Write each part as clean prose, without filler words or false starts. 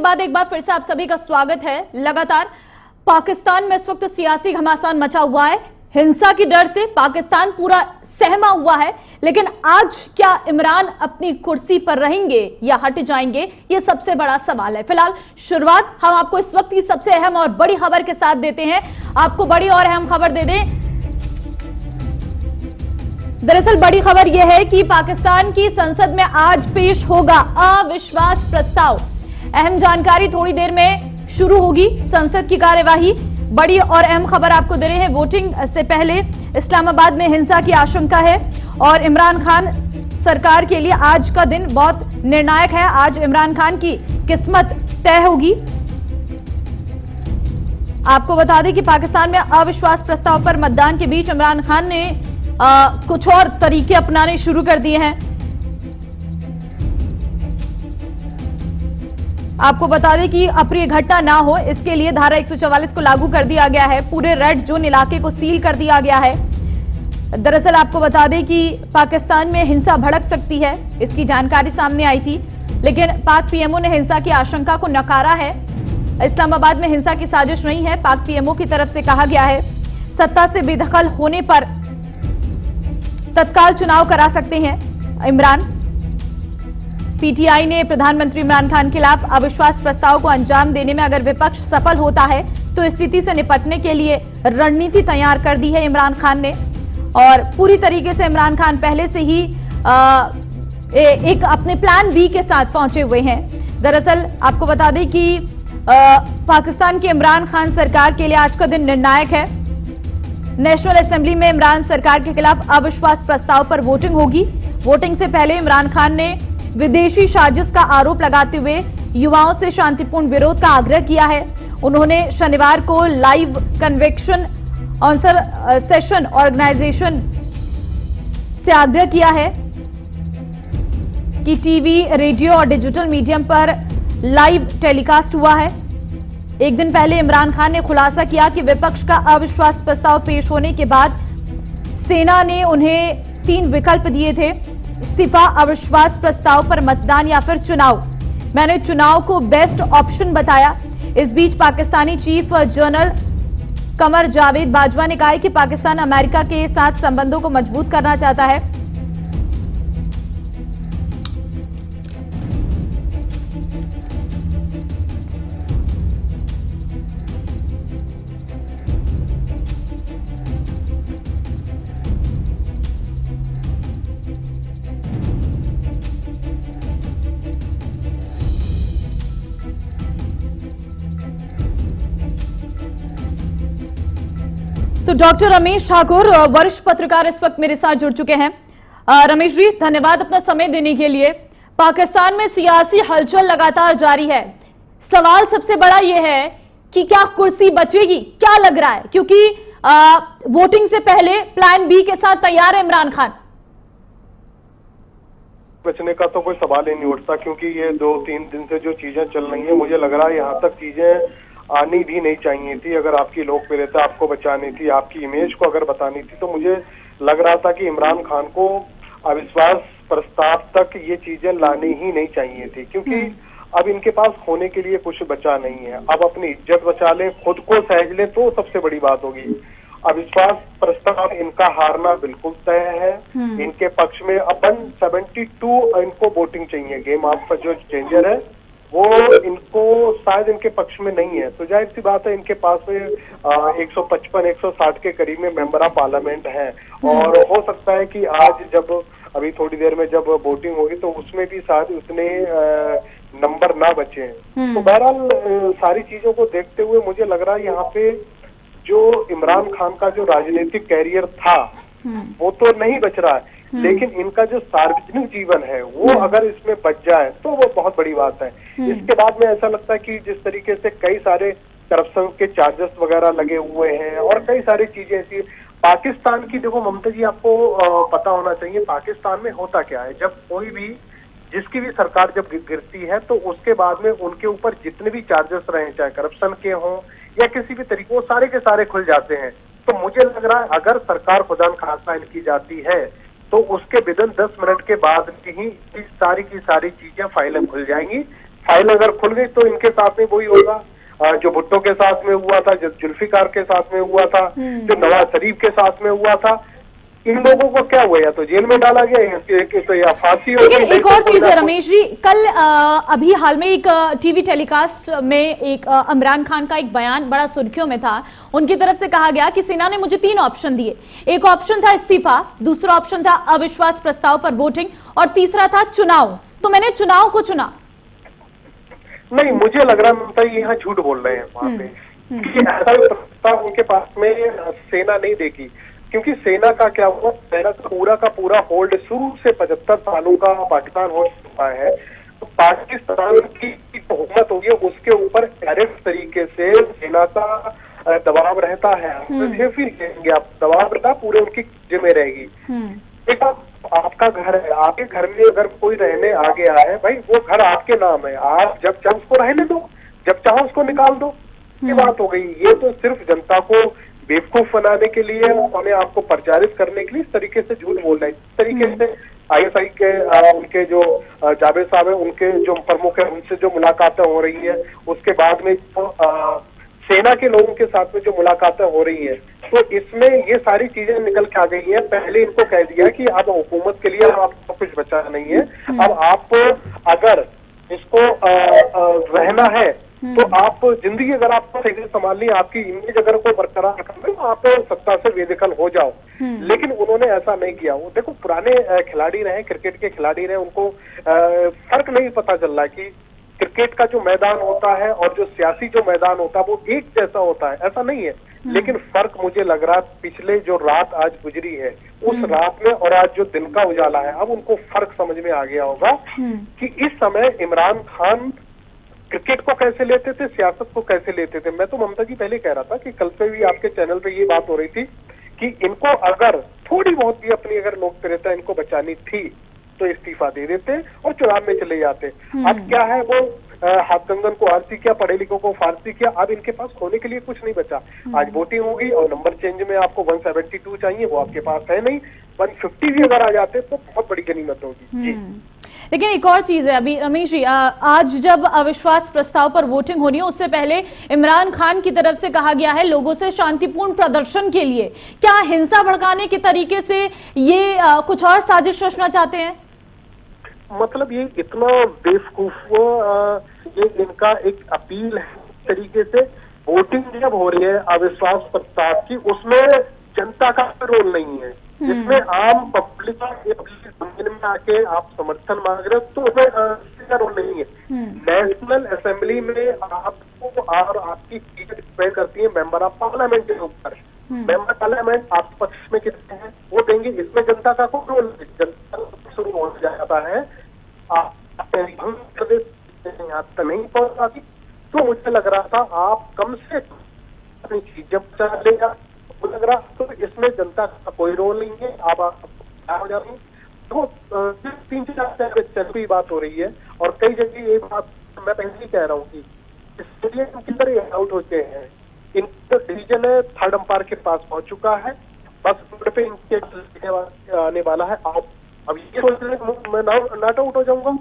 बाद एक बार फिर से आप सभी का स्वागत है। लगातार पाकिस्तान में इस वक्त सियासी घमासान मचा हुआ है। हिंसा की डर से पाकिस्तान पूरा सहमा हुआ है, लेकिन आज क्या इमरान अपनी कुर्सी पर रहेंगे या हट जाएंगे, ये सबसे बड़ा सवाल है। फिलहाल शुरुआत हम आपको इस वक्त की सबसे अहम और बड़ी खबर के साथ देते हैं। आपको बड़ी और अहम खबर दे दें। दरअसल बड़ी खबर यह है कि पाकिस्तान की संसद में आज पेश होगा अविश्वास प्रस्ताव। अहम जानकारी थोड़ी देर में शुरू होगी संसद की कार्यवाही। बड़ी और अहम खबर आपको दे रहे हैं। वोटिंग से पहले इस्लामाबाद में हिंसा की आशंका है और इमरान खान सरकार के लिए आज का दिन बहुत निर्णायक है। आज इमरान खान की किस्मत तय होगी। आपको बता दें कि पाकिस्तान में अविश्वास प्रस्ताव पर मतदान के बीच इमरान खान ने कुछ और तरीके अपनाने शुरू कर दिए हैं। आपको बता दें कि अप्रिय घटना ना हो, इसके लिए धारा 144 को लागू कर दिया गया है। पूरे रेड जोन इलाके को सील कर दिया गया है। दरअसल आपको बता दें कि पाकिस्तान में हिंसा भड़क सकती है, इसकी जानकारी सामने आई थी, लेकिन पाक पीएमओ ने हिंसा की आशंका को नकारा है। इस्लामाबाद में हिंसा की साजिश नहीं है, पाक पीएमओ की तरफ से कहा गया है। सत्ता से बेदखल होने पर तत्काल चुनाव करा सकते हैं इमरान। पीटीआई ने प्रधानमंत्री इमरान खान के खिलाफ अविश्वास प्रस्ताव को अंजाम देने में अगर विपक्ष सफल होता है तो स्थिति से निपटने के लिए रणनीति तैयार कर दी है इमरान खान ने। और पूरी तरीके से इमरान खान पहले से ही एक अपने प्लान बी के साथ पहुंचे हुए हैं। दरअसल आपको बता दें कि पाकिस्तान की इमरान खान सरकार के लिए आज का दिन निर्णायक है। नेशनल असेंबली में इमरान सरकार के खिलाफ अविश्वास प्रस्ताव पर वोटिंग होगी। वोटिंग से पहले इमरान खान ने विदेशी साजिश का आरोप लगाते हुए युवाओं से शांतिपूर्ण विरोध का आग्रह किया है। उन्होंने शनिवार को live convection answer session organization से आग्रह किया है कि टीवी, रेडियो और डिजिटल मीडियम पर लाइव टेलीकास्ट हुआ है। एक दिन पहले इमरान खान ने खुलासा किया कि विपक्ष का अविश्वास प्रस्ताव पेश होने के बाद सेना ने उन्हें 3 विकल्प दिए थे: इस्तीफा, अविश्वास प्रस्ताव पर मतदान या फिर चुनाव। मैंने चुनाव को बेस्ट ऑप्शन बताया। इस बीच पाकिस्तानी चीफ जनरल कमर जावेद बाजवा ने कहा है कि पाकिस्तान अमेरिका के साथ संबंधों को मजबूत करना चाहता है। तो डॉक्टर रमेश ठाकुर, वरिष्ठ पत्रकार, इस वक्त मेरे साथ जुड़ चुके हैं। रमेश जी, धन्यवाद अपना समय देने के लिए। पाकिस्तान में सियासी हलचल लगातार जारी है। सवाल सबसे बड़ा यह है कि क्या कुर्सी बचेगी, क्या लग रहा है? क्योंकि वोटिंग से पहले प्लान बी के साथ तैयार है इमरान खान। बचने का तो कोई सवाल ही नहीं उठता, क्योंकि ये 2-3 दिन से जो चीजें चल रही है, मुझे लग रहा है यहाँ तक चीजें आनी भी नहीं चाहिए थी। अगर आपकी लोकप्रियता आपको बचानी थी, आपकी इमेज को अगर बतानी थी, तो मुझे लग रहा था कि इमरान खान को अविश्वास प्रस्ताव तक ये चीजें लानी ही नहीं चाहिए थी, क्योंकि अब इनके पास खोने के लिए कुछ बचा नहीं है। अब अपनी इज्जत बचा लें, खुद को सहज लें, तो सबसे बड़ी बात होगी। अविश्वास प्रस्ताव इनका हारना बिल्कुल तय है। इनके पक्ष में अब 172 इनको वोटिंग चाहिए। गेम ऑफ जो चेंजर है वो इनको शायद इनके पक्ष में नहीं है, तो जाहिर सी बात है इनके पास में 155-160 के करीब में मेंबर ऑफ पार्लियामेंट हैं। और हो सकता है कि आज जब अभी थोड़ी देर में जब वोटिंग होगी तो उसमें भी शायद उतने नंबर ना बचे। तो बहरहाल सारी चीजों को देखते हुए मुझे लग रहा है यहाँ पे जो इमरान खान का जो राजनीतिक कैरियर था वो तो नहीं बच रहा है, लेकिन इनका जो सार्वजनिक जीवन है वो अगर इसमें बच जाए तो वो बहुत बड़ी बात है। इसके बाद में ऐसा लगता है कि जिस तरीके से कई सारे करप्शन के चार्जेस वगैरह लगे हुए हैं और कई सारी चीजें ऐसी पाकिस्तान की, देखो ममता जी, आपको पता होना चाहिए पाकिस्तान में होता क्या है। जब कोई भी जिसकी भी सरकार जब गिरती है तो उसके बाद में उनके ऊपर जितने भी चार्जेस रहे, चाहे करप्शन के हों या किसी भी तरीके, वो सारे के सारे खुल जाते हैं। तो मुझे लग रहा है अगर सरकार खुदा न खास्ता इनकी जाती है तो उसके विदिन 10 मिनट के बाद ही सारी की सारी चीजें फाइलें खुल जाएंगी। फाइल अगर खुल गई तो इनके साथ में वही होगा जो भुट्टो के साथ में हुआ था, जो जुल्फिकार के साथ में हुआ था, जो नवाज शरीफ के साथ में हुआ था। इन लोगों को क्या हुआ, या तो जेल में डाला गया तो या फांसी हो गई। एक और चीज है रमेश जी, कल अभी हाल में एक टीवी टेलीकास्ट में एक इमरान खान का एक बयान बड़ा सुर्खियों में था। उनकी तरफ से कहा गया कि सेना ने मुझे 3 ऑप्शन दिए। एक ऑप्शन था इस्तीफा, दूसरा ऑप्शन था अविश्वास प्रस्ताव पर वोटिंग और तीसरा था चुनाव। तो मैंने चुनाव को चुना। नहीं, मुझे लग रहा है ममता ये यहाँ झूठ बोल रहे हैं वहां पे, क्योंकि ऐसा प्रस्ताव उनके पास में सेना नहीं देगी। क्योंकि सेना का क्या हुआ, सेना का पूरा होल्ड शुरू से 75 सालों का पाकिस्तान हो चुका है। तो पाकिस्तान की हुकूमत होगी उसके ऊपर डायरेक्ट तरीके से सेना का दबाव रहता है। फिर आप दबाव रहता पूरे उनकी जिम्मे रहेगी। एक आपका घर है, आपके घर में अगर कोई रहने आ गया है, भाई वो घर आपके नाम है, आप जब चाहो उसको रहने दो, जब चाहो उसको निकाल दो। ये बात हो गई। ये तो सिर्फ जनता को बेवकूफ बनाने के लिए, उन्हें आपको प्रचारित करने के लिए इस तरीके से झूठ बोल रहे हैं। इस तरीके से ISI के उनके जो जावेद साहब है, उनके जो प्रमुख है, उनसे जो मुलाकातें हो रही है, उसके बाद में सेना के लोगों के साथ में जो मुलाकातें हो रही है, तो इसमें ये सारी चीजें निकल के आ गई हैं। पहले इनको कह दिया कि अब हुकूमत के लिए आपको कुछ बचा नहीं है, अब आप अगर इसको रहना है तो आप जिंदगी अगर आपको सही से संभालनी है, आपकी इमेज अगर को बरकरार रखना है, तो आप सत्ता से बेदखल हो जाओ। लेकिन उन्होंने ऐसा नहीं किया। वो देखो, पुराने खिलाड़ी रहे, क्रिकेट के खिलाड़ी रहे, उनको फर्क नहीं पता चल रहा कि क्रिकेट का जो मैदान होता है और जो सियासी जो मैदान होता है वो एक जैसा होता है, ऐसा नहीं है। लेकिन फर्क मुझे लग रहा है पिछले जो रात आज गुजरी है उस रात में और आज जो दिन का उजाला है, अब उनको फर्क समझ में आ गया होगा कि इस समय इमरान खान क्रिकेट को कैसे लेते थे, सियासत को कैसे लेते थे। मैं तो ममता जी पहले कह रहा था कि कल से भी आपके चैनल पे ये बात हो रही थी कि इनको अगर थोड़ी बहुत भी अपनी अगर लोकप्रियता इनको बचानी थी तो इस्तीफा दे देते और चुनाव में चले जाते। अब क्या है, वो हाथकंगन को आरसी किया, पढ़े लिखों को फारसी किया। अब इनके पास खोने के लिए कुछ नहीं बचा। आज वोटिंग होगी और नंबर चेंज में आपको 172 चाहिए, वो आपके पास है नहीं। 150 भी अगर आ जाते तो बहुत बड़ी गनीमत होगी जी। लेकिन एक और चीज है अभी रमेश जी, आज जब अविश्वास प्रस्ताव पर वोटिंग होनी है उससे पहले इमरान खान की तरफ से कहा गया है लोगों से शांतिपूर्ण प्रदर्शन के लिए। क्या हिंसा भड़काने के तरीके से ये कुछ और साजिश रचना चाहते हैं? मतलब ये इतना बेवकूफ, ये इनका एक अपील है तरीके से। वोटिंग जब हो रही है अविश्वास प्रस्ताव की, उसमें जनता का रोल नहीं है, इसमें आम पब्लिक में आके आप समर्थन मांग रहे हो तो उसमें रोल नहीं है। नेशनल असेंबली में आपको और आपकी चीजें डिपेंड करती है मेंबर ऑफ पार्लियामेंट के ऊपर। मेंबर पार्लियामेंट आप पक्ष में कितने हैं वो देंगे, इसमें जनता का कोई रोल नहीं। जनता शुरू हो जाता है, आप यहाँ तक नहीं पहुंच पाती। तो मुझे लग रहा था आप कम से कम अपनी चीजें बचा लेगा, लग रहा तो इसमें जनता का कोई रोल नहीं है। आप हो जाती तो 3-4 चल की बात हो रही है और कई जगह ये बात मैं पहले ही कह रहा हूँ कि स्टेडियम के अंदर आउट होते हैं। इनका डिवीजन है, 3rd अंपायर के पास पहुंच चुका है, बस पे इनके आने वाला है। आप अब ये सोच रहे हैं मैं नॉट आउट हो जाऊंगा,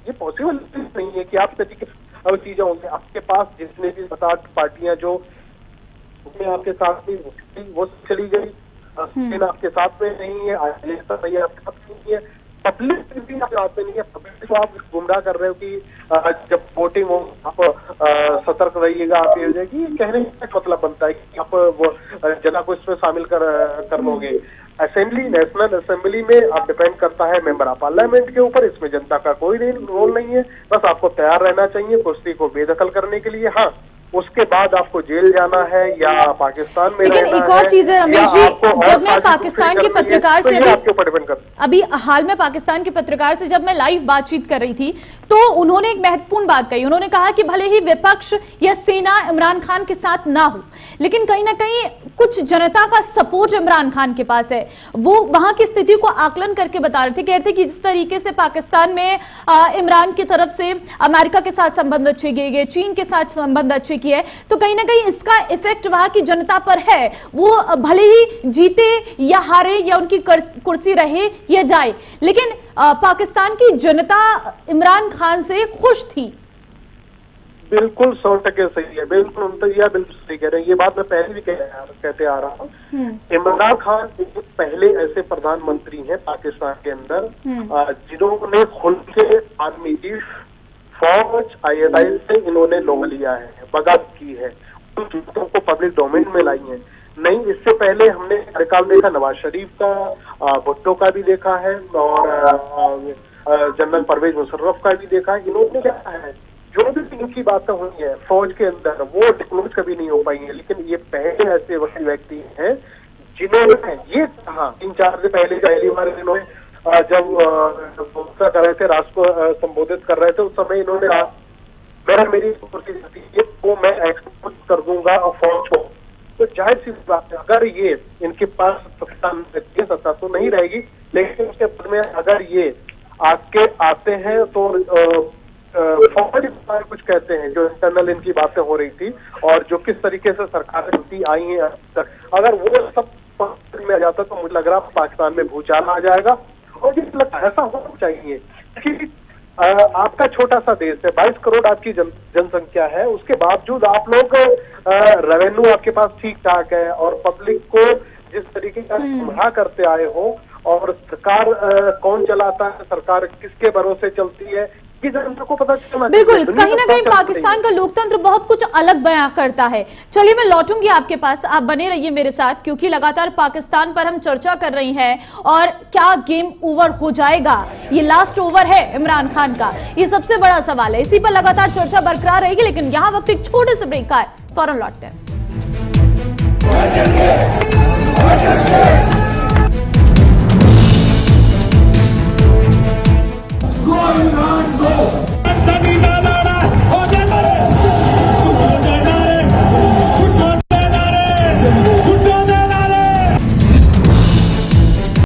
ये पॉसिबल नहीं है कि आप तरीके अब चीजें होंगी। आपके पास जितने भी 7-8 पार्टियां जो उसमें आपके साथ में वो चली गई, लेकिन आपके साथ में नहीं है, आपके साथ नहीं है, पब्लिक भी आपके साथ में नहीं है। पब्लिक को आप गुमराह कर रहे हो कि जब वोटिंग हो आप सतर्क रहिएगा, आप ये हो जाएगी, कहने का मतलब बनता है कि आप वो जना को इसमें शामिल कर लोगे। असेंबली, नेशनल असेंबली में आप डिपेंड करता है मेंबर ऑफ पार्लियामेंट के ऊपर, इसमें जनता का कोई रोल नहीं है। बस आपको तैयार रहना चाहिए कुश्ती को बेदखल करने के लिए। हाँ, उसके बाद आपको जेल जाना है या पाकिस्तान में रहना है। लेकिन एक और चीज है रमेश जी, जब मैं पाकिस्तान के पत्रकार से अभी हाल में पाकिस्तान के पत्रकार से जब मैं लाइव बातचीत कर रही थी तो उन्होंने एक महत्वपूर्ण बात कही। उन्होंने कहा कि भले ही विपक्ष या सेना इमरान खान के साथ ना हो, लेकिन कहीं ना कहीं कुछ जनता का सपोर्ट इमरान खान के पास है। वो वहां की स्थिति को आकलन करके बता रहे थे, कहते कि जिस तरीके से पाकिस्तान में इमरान की तरफ से अमेरिका के साथ संबंध अच्छे किए गए, चीन के साथ संबंध अच्छे किए, तो कहीं ना कहीं इसका इफेक्ट वहां की जनता पर है। वो भले ही जीते या हारे या उनकी कुर्सी रहे या जाए, लेकिन पाकिस्तान की जनता इमरान खान से खुश थी। बिल्कुल 100% सही है, बिल्कुल मुमताज़ बिल्कुल सही कह रहे हैं। ये बात मैं पहले भी कहते आ रहा हूँ। इमरान खान पहले ऐसे प्रधानमंत्री हैं पाकिस्तान के अंदर जिन्होंने खुल के आर्मी चीफ, फौज, ISI से इन्होंने लोन लिया है, बगावत की है, उन चीजों को पब्लिक डोमेन में लाई है। नहीं, इससे पहले हमने कार्यकाल देखा नवाज शरीफ का, भुट्टो का भी देखा है और जनरल परवेज मुशर्रफ का भी देखा है। इन्होंने क्या है, जो भी इनकी बातें हुई है फौज के अंदर वो डिक्लोज कभी नहीं हो पाई है। लेकिन ये पहले ऐसे व्यक्ति हैं जिन्होंने ये कहा 3-4 दिन पहली बार इन्होंने जब कर रहे थे, राष्ट्र को संबोधित कर रहे थे, उस समय इन्होंने मेरी वो मैं एक्सपोज कर दूंगा और फौज को। तो जाहिर सी बात है, अगर ये इनके पास सत्ता तो नहीं रहेगी, लेकिन उसके बाद में अगर ये आते हैं तो फौज के बारे में कुछ कहते हैं, जो इंटरनल इनकी बातें हो रही थी और जो किस तरीके से सरकारें आई हैं अब तक, अगर वो सब में आ जाता तो मुझे लग रहा है पाकिस्तान में भूचाल आ जाएगा। और ये ऐसा होना चाहिए कि आपका छोटा सा देश है, 22 करोड़ आपकी जनसंख्या है, उसके बावजूद आप लोग रेवेन्यू आपके पास ठीक ठाक है और पब्लिक को जिस तरीके का गुमराह करते आए हो, और सरकार कौन चलाता है, सरकार किसके भरोसे चलती है, ये जनता को पता चलना चाहिए। बिल्कुल, कहीं ना कहीं पाकिस्तान का लोकतंत्र बहुत कुछ अलग बयां करता है। चलिए मैं लौटूंगी आपके पास, आप बने रहिए मेरे साथ, क्योंकि लगातार पाकिस्तान पर हम चर्चा कर रही हैं और क्या गेम ओवर हो जाएगा, ये लास्ट ओवर है इमरान खान का, ये सबसे बड़ा सवाल है। इसी पर लगातार चर्चा बरकरार रहेगी, लेकिन यहाँ वक्त एक छोटे से ब्रेक का है, फौरन लौटते हैं।